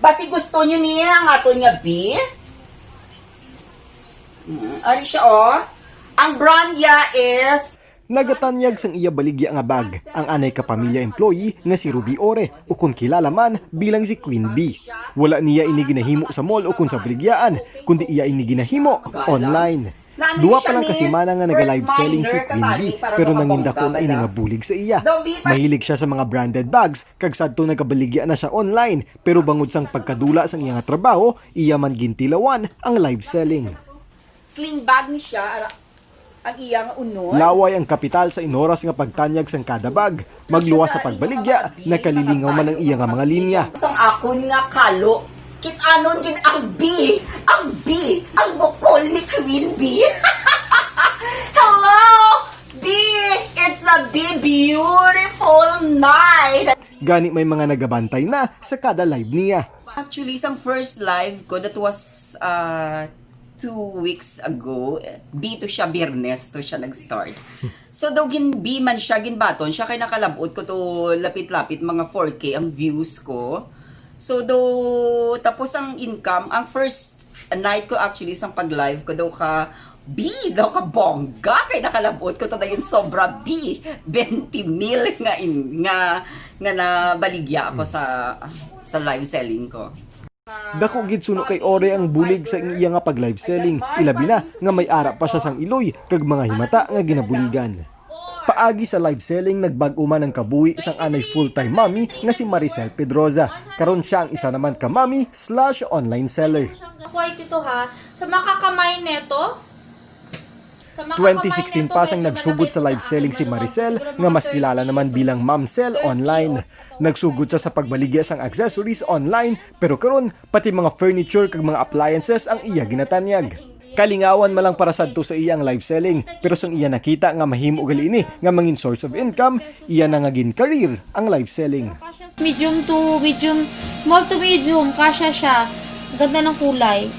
Basi gusto nyo niya ang ato nga B? Ari siya Ang brand niya is... Nagatanyag sang iya baligya nga bag ang anay kapamilya employee nga si Ruby Ore o kung kilala man bilang si Queen Bee. Wala niya ini ginahimo sa mall o kung sa baligyaan, kundi iya ini ginahimo online. Duwa pa lang kasi mana nga naga-live selling si Queen Bee pero nanginda ko na ini nga bulig sa iya. Mahilig siya sa mga branded bags kag sadto nagabaligya na siya online pero bangod sang pagkadula sang iya nga trabaho, iya man gintilawan ang live selling. Sling bag ni siya, ang iyang unod. Laway ang kapital sa inoras nga pagtanyag sang kada bag. Magluwas sa pagbaligya, nakalilingaw man ang iya nga mga linya. Sang akon nga kalo, kit-anon gin ang B, ang bukol ni Queen B. Hello, B! It's a B beautiful night! Gani may mga nagabantay na sa kada live niya. Actually, sang first live ko, that was 2 weeks ago. B to siya, Biyernes to siya nag-start. So, daw gin B man siya, ginbaton siya, kay nakalabot ko to lapit-lapit, mga 4K ang views ko. So, daw, tapos ang income, ang first night ko actually, sang pag-live ko, daw ka B, daw ka bongga, kay nakalabot ko to na yung sobra B, 20 mil nga nabaligya ako sa live selling ko. Dako gid suno kay Ore ang bulig sa iya nga pag live selling. Ilabi na nga may ara pa siya sang iloy kag mga himata nga ginabuligan. Paagi sa live selling nagbag-o man ang kabuhi sang anay full-time mommy nga si Maricel Pedroza. Karon siya ang isa naman ka mommy/online seller. White ito ha. Sa makakamay neto. 2016 pa sang nagsugod sa live selling si Maricel nga mas kilala naman bilang Mamsel online. Nagsugod siya sa pagbaligya sang accessories online pero karon pati mga furniture kag mga appliances ang iya ginatanyag. Kalingawan malang para sadto sa iyang live selling pero sang iya nakita nga mahimo gali ini nga mangin source of income, iya na nga gin career ang live selling. Medium to medium, small to medium, kasya siya. Ganda ng kulay.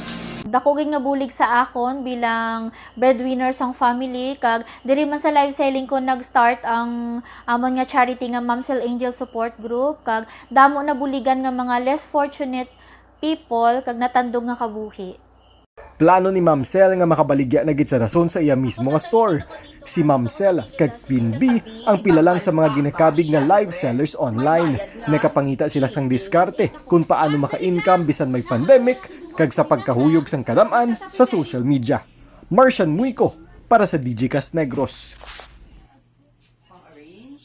Dako gid nga bulig sa akon bilang breadwinner sang family kag diri man sa live selling ko nag-start ang amon nga charity nga Mamsel Angel Support Group kag damo na buligan nga mga less fortunate people kag natandog nga kabuhi. Plano ni Mamsel nga makabaligya na gid sa rason sa iya mismo nga store. Si Mamsel kag Queen Bee ang pila lang sa mga ginakabig nga live sellers online. Nakapangita sila sang diskarte kung paano maka-income bisan may pandemic kag sa pagkahuyog sang kadam-an sa social media. Marcian Muico para sa DigiCast Negros.